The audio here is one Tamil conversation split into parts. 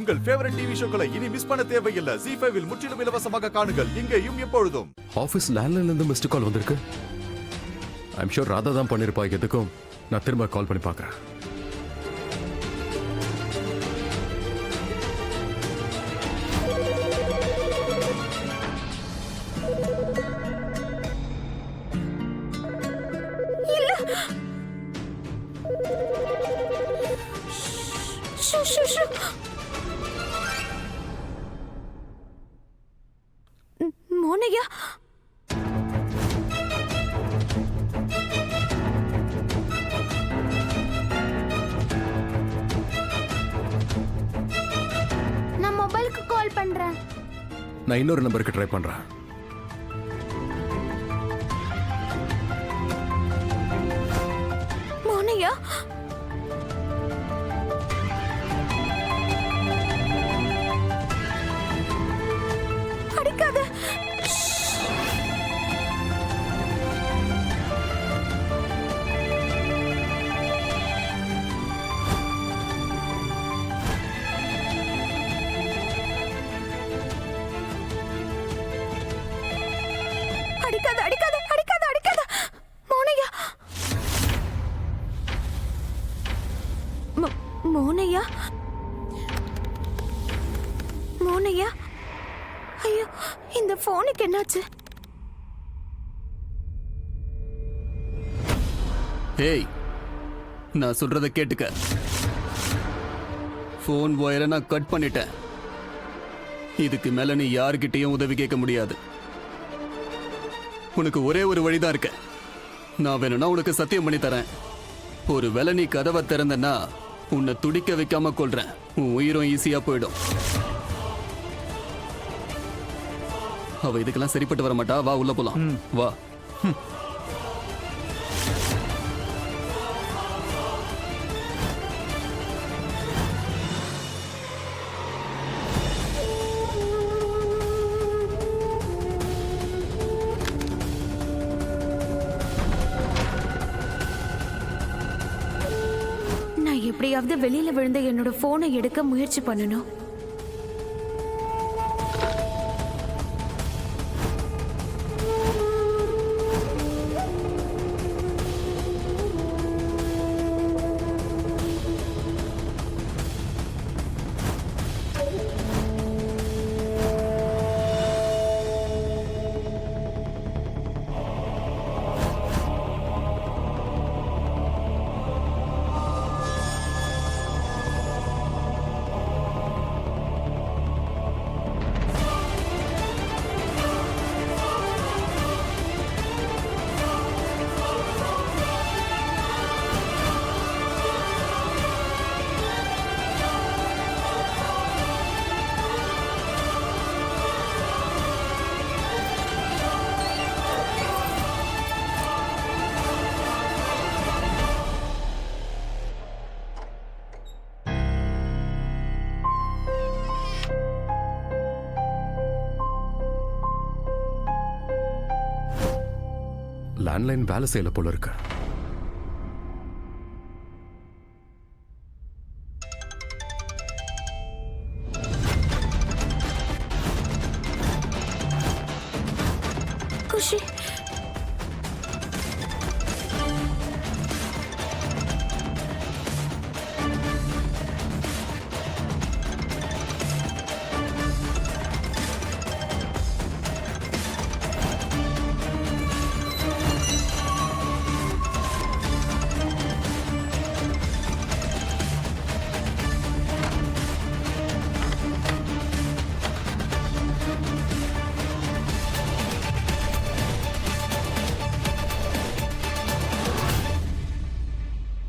உங்கள் ஃபேவரட் டிவி ஷோக்களை இனி மிஸ் பண்ண தேவையில்லை. ZEE5 இல் முற்றிலும் இலவசமாக காணுங்கள், இங்கேயும் எப்பொழுதும். ஆஃபீஸ் லேண்ட்லைன்ல இருந்து மிஸ்டு கால் வந்திருக்கு. ஐம் ஷூர் ராதா தான் பண்ணிருப்பா. எதுக்கும் நான் திரும்ப கால் பண்ணி பார்க்கறேன். மோனையா, நான் மொபைலுக்கு கால் பண்றேன். நான் இன்னொரு நம்பருக்கு ட்ரை பண்றேன். மோனையா, அடிக்காத. அடிக்காத அடிக்காத அடிக்காத அடிக்காத மோனையா. மோனையா, மோனையா, ஐயோ இந்த போனுக்கு என்னாச்சு? ஏய், நான் சொல்றத கேட்டுக்க. போன் ஒயரை நான் கட் பண்ணிட்டேன். இதுக்கு மேல நீ யாருக்கிட்டையும் உதவி கேட்க முடியாது. உனக்கு ஒரே ஒரு வழிதான் இருக்கு. நான் வேணும்னா உனக்கு சத்தியம் பண்ணி தரேன். ஒரு வேளை நீ கதவை திறந்தனா உன்னை துடிக்க வைக்காம கொள்றேன். உன் உயிரும் ஈஸியா போயிடும். அவ இதுக்கெல்லாம் சரிப்பட்டு வர மாட்டா. வா உள்ள போலாம். வா. நான் எப்படியாவது வெளியில விழுந்த என்னோட போனை எடுக்க முயற்சி பண்ணணும். லேண்ட்லைன் வேலை செய்யல போல இருக்கு. குஷி,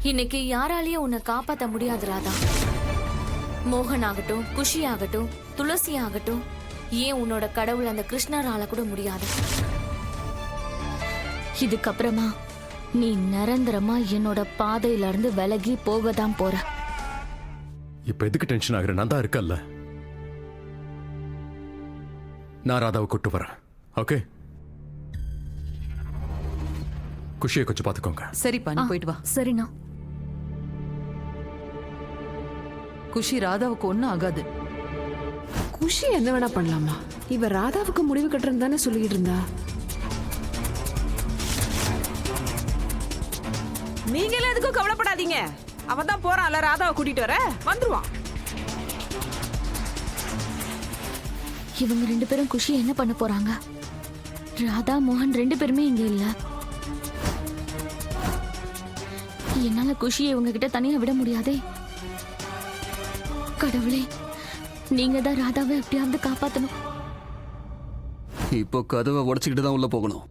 இன்னைக்கு யாராலையும் உன்னை காப்பாற்ற முடியாது ராதா. மோகன் ஆகட்டும், குஷி ஆகட்டும், துளசி ஆகட்டும், ஏன் உன்னோட கடவுள் அந்த கிருஷ்ணரால கூட முடியாது. இதுக்கப்புறமா நீ நிரந்தரமா என்னோட பாதையில இருந்து விலகி போக தான் போற. இப்ப எதுக்கு டென்ஷன் ஆகுற? நான் தான் இருக்கல்ல. நான் ராதாவை கூட்டு வரேன். ஓகே, குஷியை கொஞ்சம் பாத்துக்கோங்க. சரிப்பா, நீ போயிட்டு வா. சரிண்ணா. குஷி ராதாவுக்கு ஒன்னும் ஆகாது. குஷி என்ன வேணா பண்ணலாமா? இவ ராதாவுக்கு முடிவு கட்டுறேன்னு தானே சொல்லிட்டு இருந்தா. நீங்களே எதுக்கும் கவலைப்படாதீங்க. அவன் தான் போறான்ல, ராதாவை கூட்டிட்டு வர வந்துருவான். இவங்க 2 பேரும் குஷி என்ன பண்ண போறாங்க? ராதா மோகன் 2 பேருமே இங்க இல்ல. என்னால குஷியை இவங்க கிட்ட தனியா விட முடியாதே. கடவுளே, நீங்க தான் ராதாவை எப்படியாவது காப்பாத்தணும். இப்போ கதவை உடைச்சிக்கிட்டு தான் உள்ள போகணும்.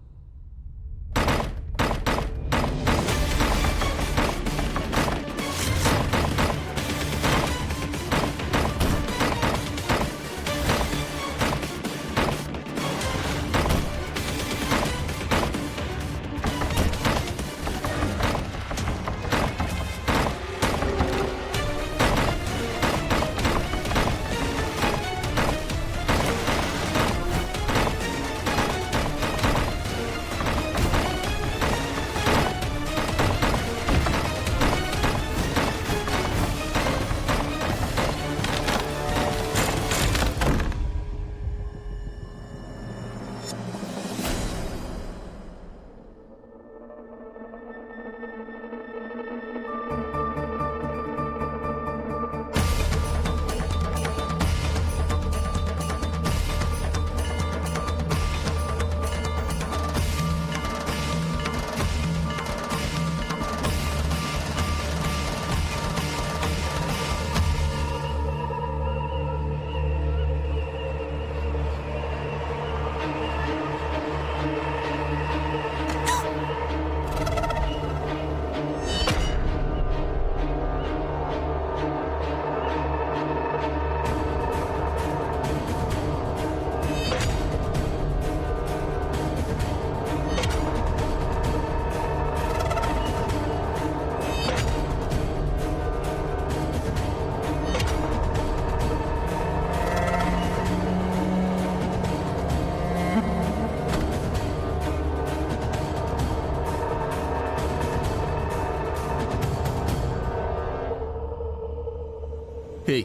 ஏய்,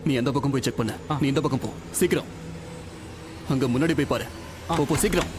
நீ எந்த பக்கம் போய் செக் பண்ண. நீ இந்த பக்கம் போ, சீக்கிரம். அங்க முன்னாடி போய் பாரு. போ சீக்கிரம்.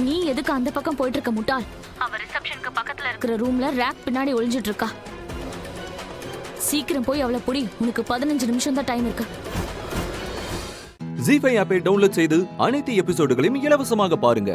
நீ எதுக்கு அந்த பக்கம் போயிட்டு இருக்க முட்டாள்? அவ ரிசப்ஷனுக்கு பக்கத்துல இருக்கிற ரூம்ல ரேக் பின்னாடி ஒளிஞ்சிட்டு இருக்கா. சீக்கிரம் போய் அவளை புடி. உனக்கு 15 நிமிஷம் தான் டைம் இருக்கு. ஜீ5 ஆப்பை டவுன்லோட் செய்து அனைத்து எபிசோடுகளையும் இலவசமாக பாருங்க.